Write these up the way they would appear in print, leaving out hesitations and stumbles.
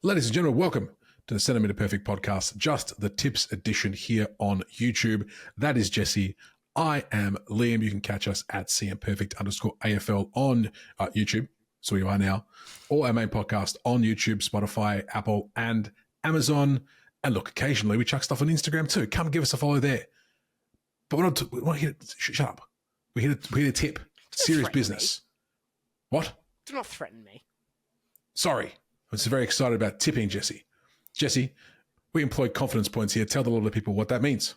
Ladies and gentlemen, welcome to the Centimeter Perfect podcast, just the tips edition here on YouTube. That is Jesse. I am Liam. You can catch us at cmperfect_AFL on YouTube. So you are now. Or our main podcast on YouTube, Spotify, Apple, and Amazon. And look, occasionally we chuck stuff on Instagram too. Come give us a follow there. But we're not here to, shut up. We're here to tip. Serious business. Me. What? Do not threaten me. Sorry. I'm just very excited about tipping, Jesse. Jesse, we employ confidence points here. Tell the lot of people what that means.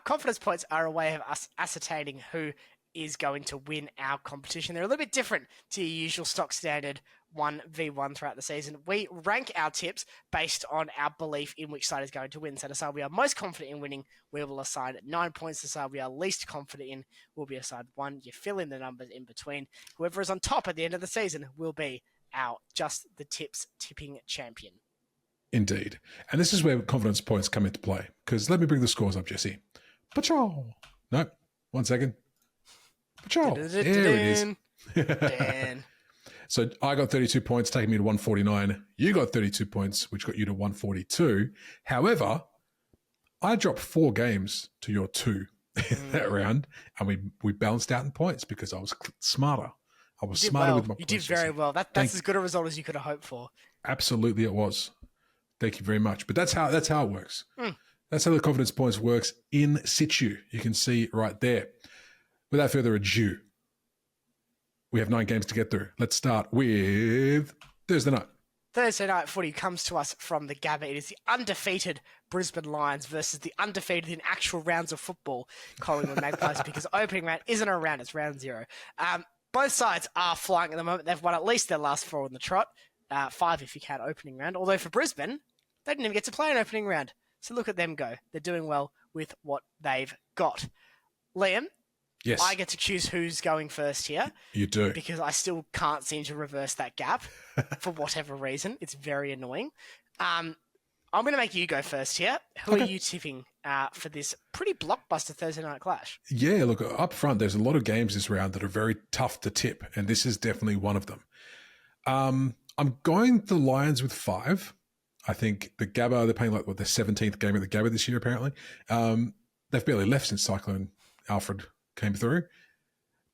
Confidence points are a way of us ascertaining who is going to win our competition. They're a little bit different to your usual stock standard 1v1 throughout the season. We rank our tips based on our belief in which side is going to win. So the side we are most confident in winning, we will assign 9 points. The side we are least confident in will be assigned 1. You fill in the numbers in between. Whoever is on top at the end of the season will be our Just the Tips tipping champion. Indeed. And this is where confidence points come into play. Because let me bring the scores up, Jesse. Patrol. No, 1 second. Patrol. There it is. So I got 32 points, taking me to 149. You got 32 points, which got you to 142. However, I dropped 4 games to your 2 that round, and we balanced out in points because I was smarter. I was smarter with my points. You did very well. That's as good a result as you could have hoped for. Absolutely, it was. Thank you very much. But that's how it works. That's how the confidence points works in situ. You can see right there. Without further ado, we have 9 games to get through. Let's start with Thursday night. Thursday night footy comes to us from the Gabba. It is the undefeated Brisbane Lions versus the undefeated in actual rounds of football Collingwood Magpies, because opening round isn't a round, it's round 0. Both sides are flying at the moment. They've won at least their last 4 on the trot. 5 if you count opening round. Although for Brisbane, they didn't even get to play an opening round. So look at them go. They're doing well with what they've got. Liam, yes, I get to choose who's going first here. You do. Because I still can't seem to reverse that gap for whatever reason. It's very annoying. I'm going to make you go first here. Who are you tipping for this pretty blockbuster Thursday night clash? Yeah, look, up front, there's a lot of games this round that are very tough to tip, and this is definitely one of them. I'm going the Lions with 5. I think the Gabba, they're playing like the 17th game of the Gabba this year, apparently. They've barely left since Cyclone Alfred came through.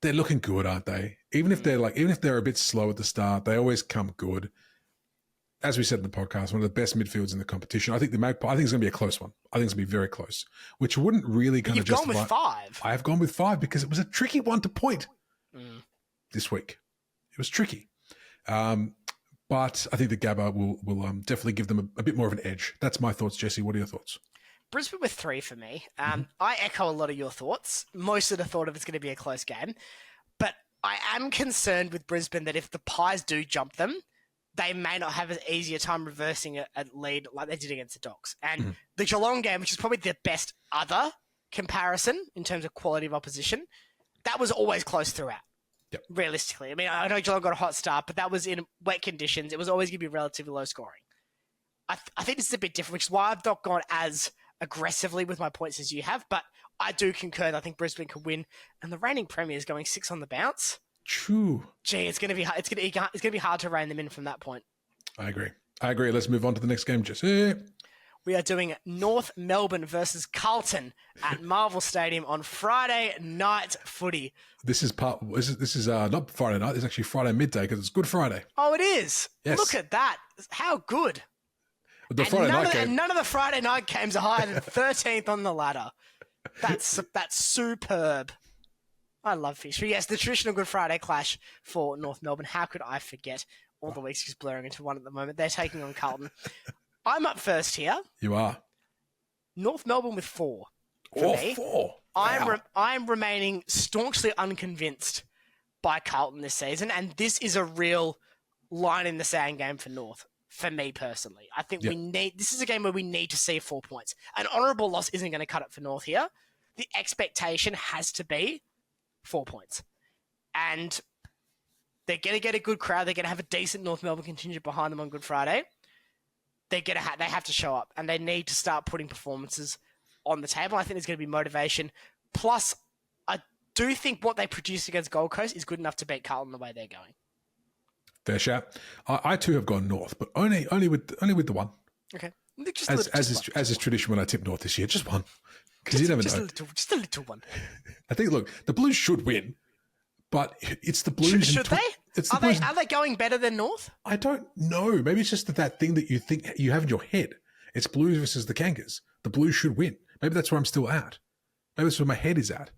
They're looking good, aren't they? Even if they're a bit slow at the start, they always come good. As we said in the podcast, one of the best midfields in the competition. I think it's going to be a close one. I think it's going to be very close, which wouldn't really kind of justify. You've gone with 5. I have gone with 5 because it was a tricky one to point this week. It was tricky. But I think the Gabba will definitely give them a bit more of an edge. That's my thoughts, Jesse. What are your thoughts? Brisbane with 3 for me. I echo a lot of your thoughts. Most of the thought of it's going to be a close game. But I am concerned with Brisbane that if the Pies do jump them, they may not have an easier time reversing a lead like they did against the Dogs. And the Geelong game, which is probably the best other comparison in terms of quality of opposition, that was always close throughout. Yep. Realistically. I mean, I know Geelong got a hot start, but that was in wet conditions. It was always going to be relatively low scoring. I think this is a bit different, which is why I've not gone as aggressively with my points as you have, but I do concur that I think Brisbane could win, and the reigning premier is going 6 on the bounce. True. Gee, it's going to be hard to rein them in from that point. I agree. Let's move on to the next game, Jesse. We are doing North Melbourne versus Carlton at Marvel Stadium on Friday night footy. This is not Friday night. It's actually Friday midday because it's Good Friday. Oh, it is. Yes. Look at that. How good. None of the Friday night games are higher than 13th on the ladder. That's superb. I love fish. But yes, the traditional Good Friday clash for North Melbourne. How could I forget? All the weeks just blurring into one at the moment. They're taking on Carlton. I'm up first here. You are. North Melbourne with 4. For me. 4. Wow. I'm remaining staunchly unconvinced by Carlton this season, and this is a real line in the sand game for North. For me personally, I think this is a game where we need to see 4 points. An honourable loss isn't going to cut it for North here. The expectation has to be 4 points. And they're going to get a good crowd. They're going to have a decent North Melbourne contingent behind them on Good Friday. They have to show up, and they need to start putting performances on the table. I think there's going to be motivation. Plus, I do think what they produced against Gold Coast is good enough to beat Carlton the way they're going. Fair shout. I too have gone North, but only with the one. Okay. As is tradition when I tip North this year, just one. Because you never know. Just a little one. I think, look, the Blues should win, but it's the Blues. Should they? Are they going better than North? I don't know. Maybe it's just that thing that you think you have in your head. It's Blues versus the Kangas. The Blues should win. Maybe that's where I'm still at. Maybe that's where my head is at.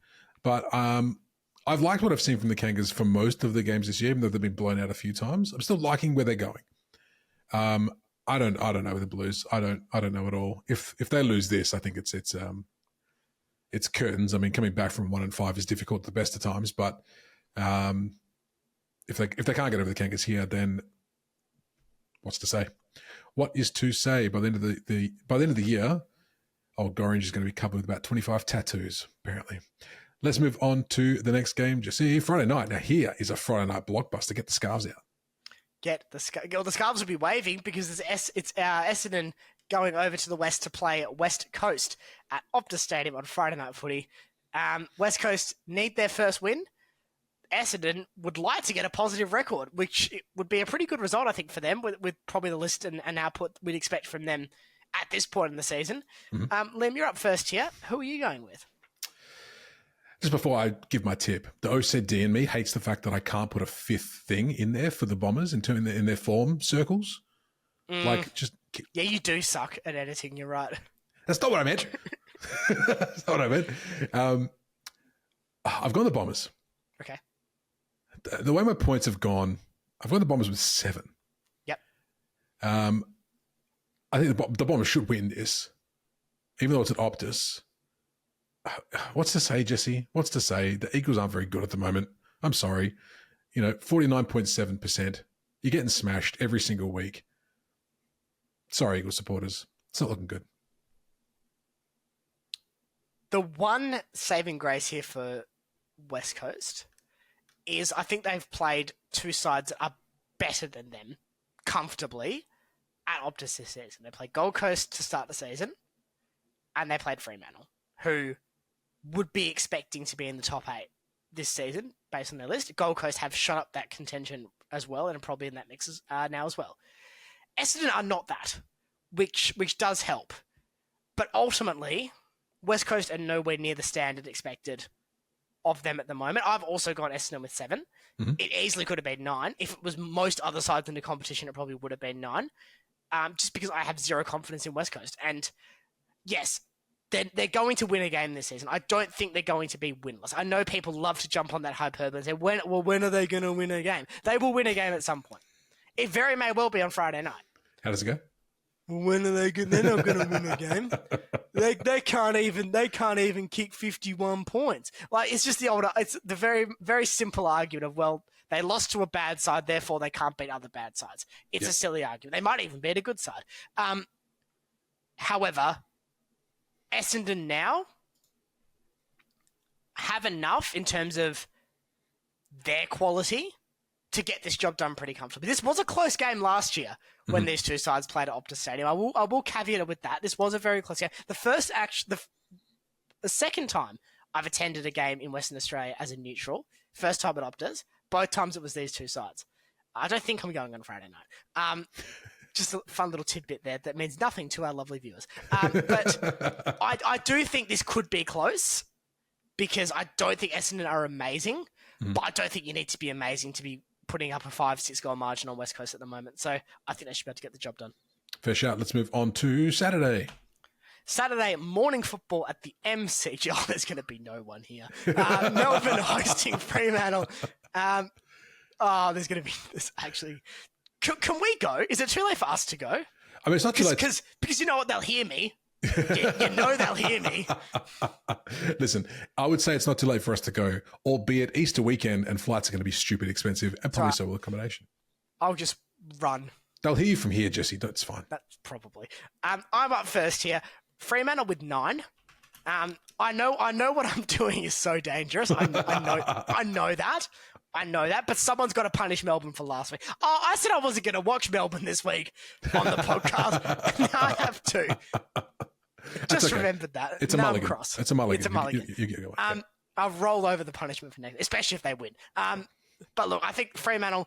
But I've liked what I've seen from the Kangas for most of the games this year, even though they've been blown out a few times. I'm still liking where they're going. I don't know with the Blues. I don't know at all. If they lose this, I think it's curtains. I mean, coming back from 1-5 is difficult at the best of times, but if they can't get over the Kangas here, then what's to say? What is to say? By the end of the year, old Gorringe is going to be covered with about 25 tattoos, apparently. Let's move on to the next game. Jesse, Friday night. Now here is a Friday night blockbuster. Get the scarves out. The scarves will be waving because it's Essendon going over to the West to play West Coast at Optus Stadium on Friday night footy. West Coast need their first win. Essendon would like to get a positive record, which would be a pretty good result, I think, for them, with probably the list and output we'd expect from them at this point in the season. Mm-hmm. Liam, you're up first here. Who are you going with? Just before I give my tip, the OCD in me hates the fact that I can't put a fifth thing in there for the Bombers in their form circles. Yeah, you do suck at editing. You're right. That's not what I meant. That's not what I meant. I've gone the Bombers. Okay. The way my points have gone, I've gone the Bombers with 7. Yep. I think the Bombers should win this, even though it's at Optus. What's to say, Jesse? What's to say? The Eagles aren't very good at the moment. I'm sorry. 49.7%. You're getting smashed every single week. Sorry, Eagles supporters. It's not looking good. The one saving grace here for West Coast is I think they've played two sides that are better than them comfortably at Optus this season. They played Gold Coast to start the season, and they played Fremantle, who would be expecting to be in the top 8 this season based on their list. Gold Coast have shot up that contention as well and are probably in that mix now as well. Essendon are not that, which does help. But ultimately, West Coast are nowhere near the standard expected of them at the moment. I've also gone Essendon with 7. Mm-hmm. It easily could have been 9. If it was most other sides in the competition, it probably would have been 9. Just because I have zero confidence in West Coast. And yes, they're going to win a game this season. I don't think they're going to be winless. I know people love to jump on that hyperbole and say, when are they going to win a game? They will win a game at some point. It very may well be on Friday night. How does it go? When are they good? They're not going to win a game. They can't even kick 51 points. Like, it's just it's the very, very simple argument of, well, they lost to a bad side, therefore they can't beat other bad sides. It's a silly argument. They might even beat a good side. However, Essendon now have enough in terms of their quality to get this job done pretty comfortably. This was a close game last year when these two sides played at Optus Stadium. I will caveat it with that. This was a very close game. The second time I've attended a game in Western Australia as a neutral, first time at Optus, both times it was these two sides. I don't think I'm going on Friday night. Just a fun little tidbit there that means nothing to our lovely viewers. But I do think this could be close because I don't think Essendon are amazing, but I don't think you need to be amazing to be putting up a 5-6 goal margin on West Coast at the moment. So I think they should be able to get the job done. Fair shout. Let's move on to Saturday. Saturday morning football at the MCG. Oh, there's going to be no one here. Melbourne hosting Fremantle. There's going to be this actually. Can we go? Is it too late for us to go? I mean, it's not too late. Because you know what? They'll hear me. You know they'll hear me. Listen, I would say it's not too late for us to go, albeit Easter weekend and flights are going to be stupid expensive and probably so will accommodation. I'll just run. They'll hear you from here, Jesse. That's fine. That's probably. I'm up first here. Fremantle with 9. I know what I'm doing is so dangerous. I know that. I know that, but someone's got to punish Melbourne for last week. Oh, I said I wasn't going to watch Melbourne this week on the podcast. Now I have to. Just okay. Remembered that. It's a mulligan. Cross. It's a mulligan. It's a mulligan. You get away. I'll roll over the punishment for next, especially if they win. But look, I think Fremantle,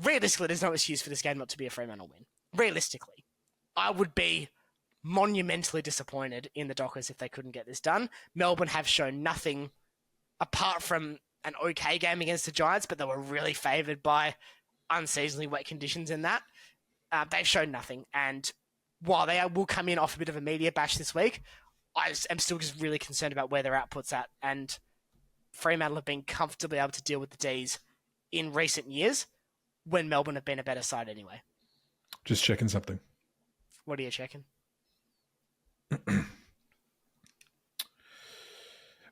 realistically, there's no excuse for this game not to be a Fremantle win. Realistically, I would be monumentally disappointed in the Dockers if they couldn't get this done. Melbourne have shown nothing apart from an okay game against the Giants, but they were really favoured by unseasonably wet conditions in that. They've shown nothing, and while they will come in off a bit of a media bash this week, I am still just really concerned about where their output's at, and Fremantle have been comfortably able to deal with the Ds in recent years when Melbourne have been a better side anyway. Just checking something. What are you checking?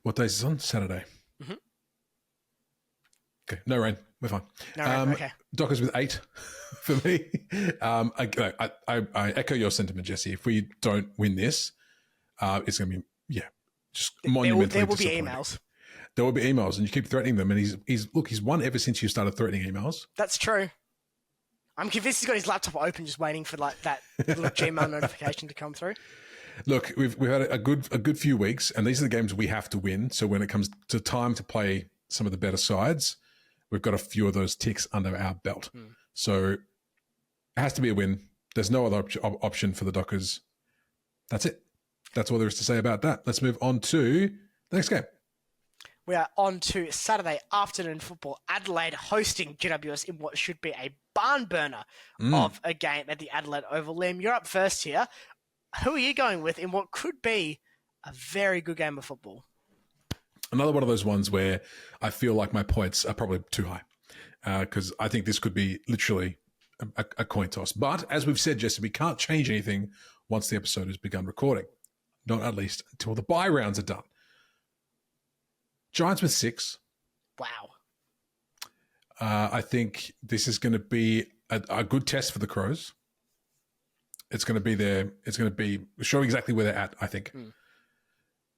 What day is this on? Saturday. Mm-hmm. Okay, no rain. We're fine. No rain, okay. Dockers with 8 for me. I echo your sentiment, Jesse. If we don't win this, it's going to be, just monumentally There will be disappointing. emails. There will be emails, and you keep threatening them. And he's won ever since you started threatening emails. That's true. I'm convinced he's got his laptop open, just waiting for like that little Gmail notification to come through. Look, we've had a good few weeks, and these are the games we have to win. So when it comes to time to play some of the better sides, we've got a few of those ticks under our belt. So it has to be a win. There's no other option for the Dockers. That's it. That's all there is to say about that. Let's move on to the next game. We are on to Saturday afternoon football. Adelaide hosting GWS in what should be a barn burner of a game at the Adelaide Oval. Liam, you're up first here. Who are you going with in what could be a very good game of football? Another one of those ones where I feel like my points are probably too high because I think this could be literally a coin toss. But as we've said, Jesse, we can't change anything once the episode has begun recording. Not at least until the bye rounds are done. Giants with 6. Wow. I think this is going to be a good test for the Crows. It's going to be there. It's going to be showing exactly where they're at, I think.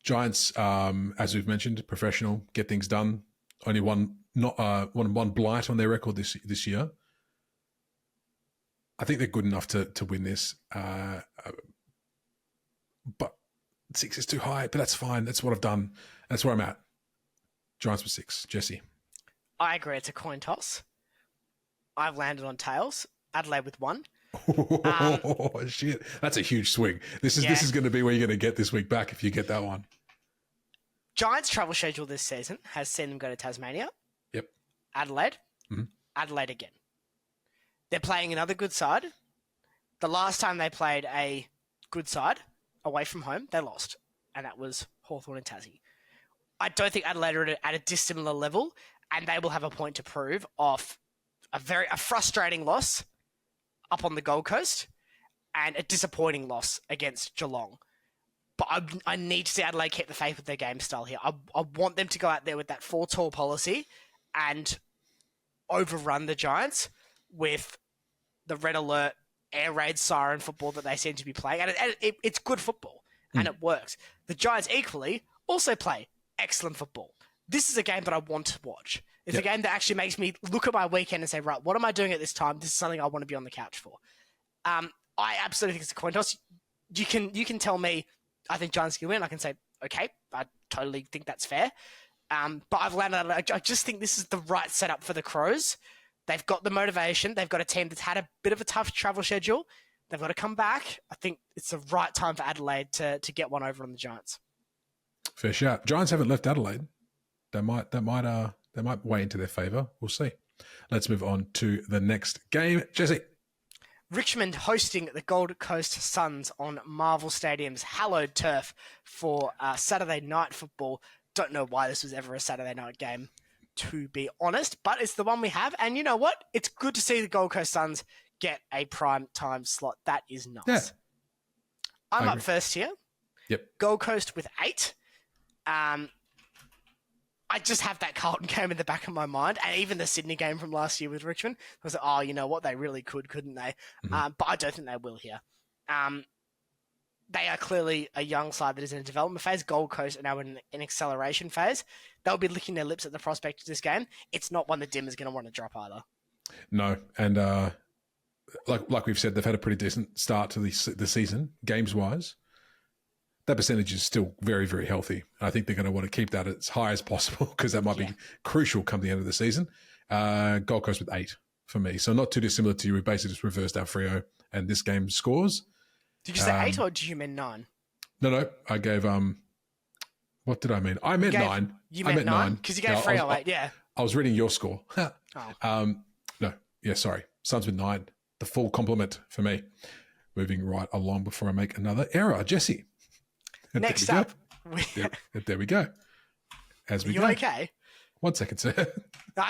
Giants, as we've mentioned, professional, get things done. Only one blight on their record this year. I think they're good enough to win this. But 6 is too high, but that's fine. That's what I've done. That's where I'm at. Giants with 6. Jesse. I agree. It's a coin toss. I've landed on tails. Adelaide with 1. Oh, shit. That's a huge swing. This is going to be where you're going to get this week back if you get that one. Giants' travel schedule this season has seen them go to Tasmania. Yep. Adelaide. Mm-hmm. Adelaide again. They're playing another good side. The last time they played a good side away from home, they lost. And that was Hawthorn and Tassie. I don't think Adelaide are at a dissimilar level, and they will have a point to prove off a frustrating loss up on the Gold Coast and a disappointing loss against Geelong. But I need to see Adelaide keep the faith with their game style here. I want them to go out there with that 4 tall policy and overrun the Giants with the red alert, air raid siren football that they seem to be playing. And it's good football, and it works. The Giants equally also play excellent football. This is a game that I want to watch. It's a game that actually makes me look at my weekend and say, right, what am I doing at this time? This is something I want to be on the couch for. I absolutely think it's a coin toss. You can tell me, I think Giants can win. I can say, okay, I totally think that's fair. But I've landed on it. I just think this is the right setup for the Crows. They've got the motivation. They've got a team that's had a bit of a tough travel schedule. They've got to come back. I think it's the right time for Adelaide to get one over on the Giants. Fair shout. Giants haven't left Adelaide. That might weigh into their favour. We'll see. Let's move on to the next game. Jesse. Richmond hosting the Gold Coast Suns on Marvel Stadium's hallowed turf for Saturday night football. Don't know why this was ever a Saturday night game, to be honest, but it's the one we have. And you know what? It's good to see the Gold Coast Suns get a prime time slot. That is nice. Yeah. I'm up first here. Yep. Gold Coast with 8. I just have that Carlton game in the back of my mind, and even the Sydney game from last year with Richmond. I was like, oh, you know what? They really could, couldn't they? But I don't think they will here. They are clearly a young side that is in a development phase. Gold Coast are now in an acceleration phase. They'll be licking their lips at the prospect of this game. It's not one that Dim is going to want to drop either. No, and like we've said, they've had a pretty decent start to the season, games-wise. That percentage is still very, very healthy. I think they're going to want to keep that as high as possible because that might be crucial come the end of the season. Gold Coast with 8. for me. So not too dissimilar to you. We basically just reversed our Freo and this game scores. Did you say 8 or did you mean 9? No. I gave what did I mean? I meant 9. You meant 9? Because you gave Freo 8, yeah. I was reading your score. Oh. No. Yeah, sorry. Suns with 9. The full complement for me. Moving right along before I make another error. Jesse. Next up. There we go. As we go. You okay? 1 second, sir.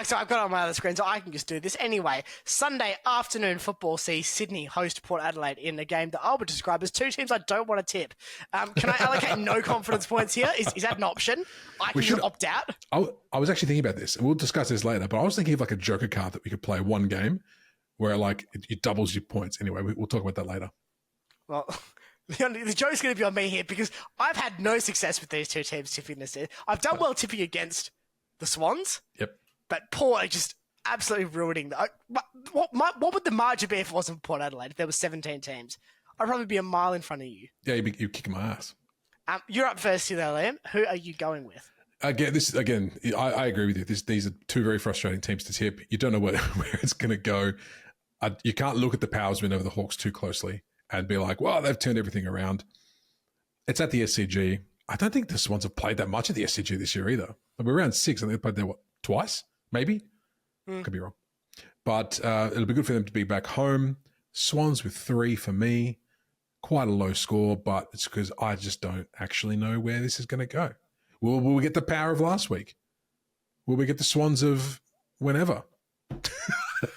So I've got it on my other screen, so I can just do this. Anyway, Sunday afternoon football sees Sydney host Port Adelaide in a game that I would describe as two teams I don't want to tip. Can I allocate no confidence points here? Is that an option? I can just opt out? I was actually thinking about this, and we'll discuss this later, but I was thinking of like a joker card that we could play one game where like it doubles your points. Anyway, we'll talk about that later. Well... The joke's going to be on me here because I've had no success with these two teams tipping this year. I've done well tipping against the Swans. Yep. But Port are just absolutely ruining that. What would the margin be if it wasn't Port Adelaide? If there were 17 teams, I'd probably be a mile in front of you. Yeah, you're kicking my ass. You're up first here, Liam. Who are you going with? I agree with you. These are two very frustrating teams to tip. You don't know where it's going to go. You can't look at the Powers win over the Hawks too closely and be like, well, they've turned everything around. It's at the SCG. I don't think the Swans have played that much at the SCG this year either. We're around 6, and they've played there, twice? Maybe? Could be wrong. But it'll be good for them to be back home. Swans with 3 for me. Quite a low score, but it's because I just don't actually know where this is going to go. Will we get the Power of last week? Will we get the Swans of whenever?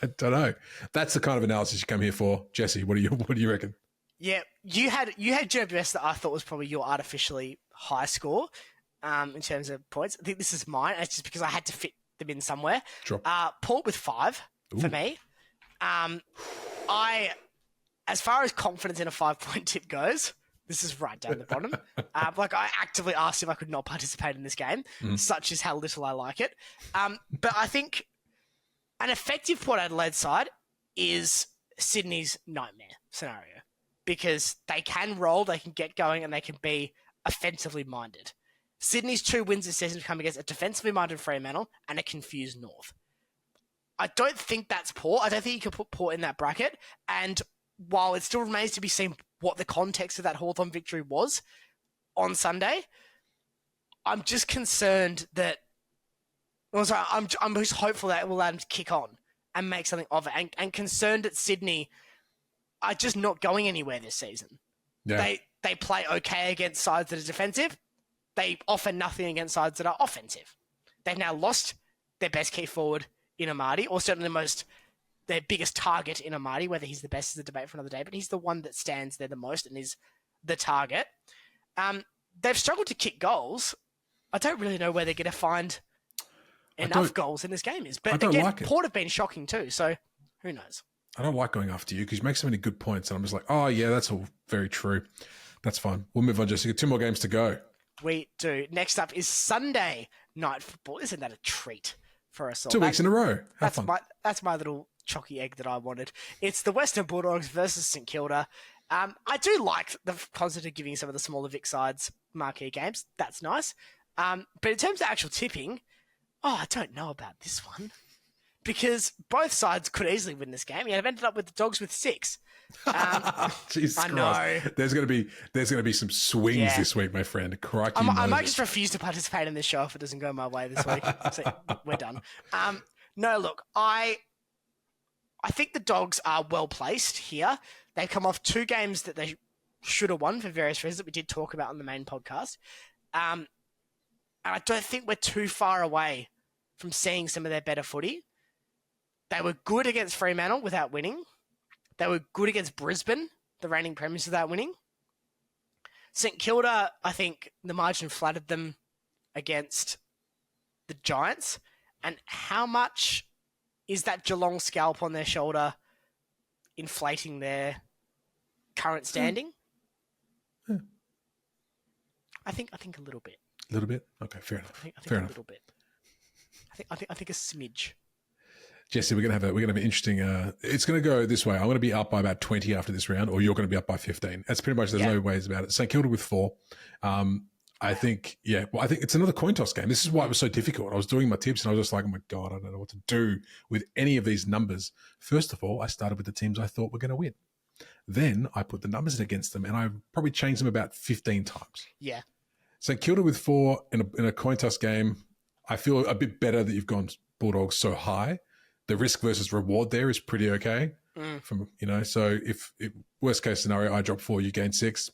I don't know. That's the kind of analysis you come here for. Jesse, what do you reckon? Yeah, you had GWS that I thought was probably your artificially high score in terms of points. I think this is mine. It's just because I had to fit them in somewhere. Drop. Port with 5 for me. As far as confidence in a 5-point tip goes, this is right down the bottom. I actively asked if I could not participate in this game. Such is how little I like it. But I think an effective Port Adelaide side is Sydney's nightmare scenario because they can roll, they can get going, and they can be offensively minded. Sydney's 2 wins this season have come against a defensively minded Fremantle and a confused North. I don't think that's Port. I don't think you can put Port in that bracket. And while it still remains to be seen what the context of that Hawthorn victory was on Sunday, I'm just concerned that I'm just hopeful that it will allow them to kick on and make something of it. And concerned that Sydney are just not going anywhere this season. Yeah. They play okay against sides that are defensive. They offer nothing against sides that are offensive. They've now lost their best key forward in Amadi, or certainly their biggest target in Amadi. Whether he's the best is a debate for another day, but he's the one that stands there the most and is the target. They've struggled to kick goals. I don't really know where they're going to find enough goals in this game is. But again, Port have been shocking too, so who knows? I don't like going after you because you make so many good points and I'm just like, oh yeah, that's all very true. That's fine. We'll move on, Jessica. 2 more games to go. We do. Next up is Sunday night football. Isn't that a treat for us all? 2 weeks in a row. Have fun. That's my little chalky egg that I wanted. It's the Western Bulldogs versus St Kilda. I do like the concept of giving some of the smaller Vic sides marquee games. That's nice. But in terms of actual tipping, I don't know about this one. Because both sides could easily win this game. I've ended up with the Dogs with 6. Jesus I Christ. know. There's going to be some swings this week, my friend. Crikey, I might just refuse to participate in this show if it doesn't go my way this week. So we're done. No, look, I think the Dogs are well placed here. They've come off 2 games that they should have won for various reasons that we did talk about on the main podcast. And I don't think we're too far away from seeing some of their better footy. They were good against Fremantle without winning. They were good against Brisbane, the reigning premiers, without winning. St Kilda, I think the margin flattered them against the Giants. And how much is that Geelong scalp on their shoulder inflating their current standing? I think a little bit. A little bit? Okay, fair enough. I think fair a enough. little bit. I think a smidge. Jesse, we're gonna have an interesting. It's gonna go this way. I'm gonna be up by about 20 after this round, or you're gonna be up by 15. That's pretty much. There's no ways about it. St Kilda with 4. I think it's another coin toss game. This is why it was so difficult. I was doing my tips and I was just like, oh my God, I don't know what to do with any of these numbers. First of all, I started with the teams I thought were going to win. Then I put the numbers in against them and I probably changed them about 15 times. Yeah. St Kilda with 4 in a coin toss game. I feel a bit better that you've gone Bulldogs so high. The risk versus reward there is pretty okay. So if worst case scenario, I drop 4, you gain 6,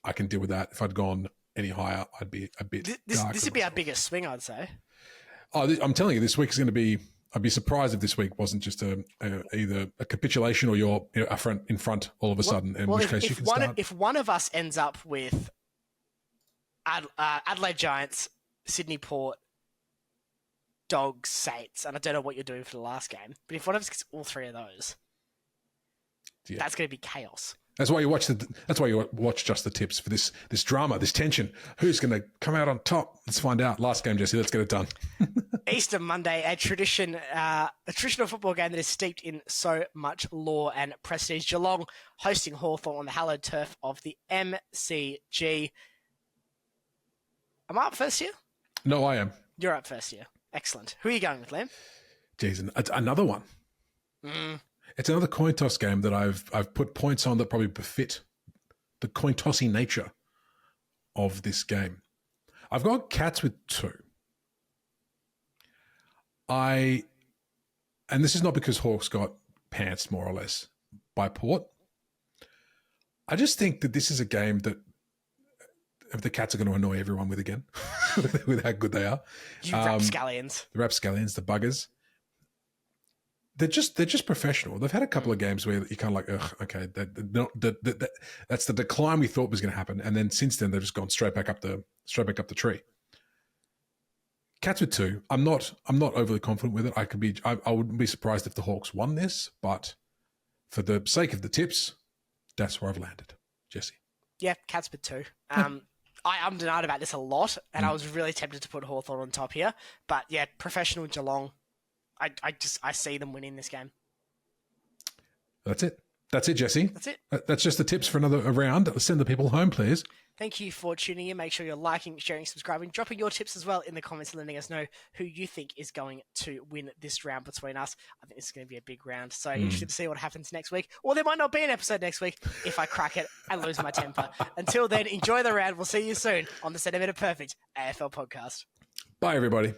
I can deal with that. If I'd gone any higher, I'd be a bit. This would be our biggest swing, I'd say. Oh, I'm telling you, this week is going to be. I'd be surprised if this week wasn't just either a capitulation or you're in front all of a sudden. In which case, you can start. If one of us ends up with Adelaide Giants, Sydney Port, Dogs, Saints, and I don't know what you're doing for the last game, but if one of us gets all 3 of those, that's going to be chaos. That's why you watch just the tips for this drama, this tension. Who's going to come out on top? Let's find out. Last game, Jesse. Let's get it done. Easter Monday, a traditional football game that is steeped in so much lore and prestige. Geelong hosting Hawthorn on the hallowed turf of the MCG. Am I up first here? No, I am. You're up first here. Excellent. Who are you going with, Liam? Jason, another one. It's another coin toss game that I've put points on that probably befit the coin tossy nature of this game. I've got Cats with 2. And this is not because Hawks got pantsed more or less by Port. I just think that this is a game that the Cats are going to annoy everyone with again, with how good they are. You rapscallions. The rapscallions, the buggers. They're just professional. They've had a couple of games where you're kind of like, ugh, okay, that's the decline we thought was going to happen, and then since then they've just gone straight back up the tree. Cats with 2. I'm not overly confident with it. I wouldn't be surprised if the Hawks won this, but for the sake of the tips, that's where I've landed. Jesse. Yeah, Cats with 2. I'm denied about this a lot, and I was really tempted to put Hawthorn on top here, but yeah, professional Geelong. I see them winning this game. That's it. That's it, Jesse. That's it. That's just the tips for another round. Send the people home, please. Thank you for tuning in. Make sure you're liking, sharing, subscribing, dropping your tips as well in the comments and letting us know who you think is going to win this round between us. I think this is going to be a big round. So interested to see what happens next week. Or there might not be an episode next week if I crack it and lose my temper. Until then, enjoy the round. We'll see you soon on the Centimetre Perfect AFL podcast. Bye, everybody.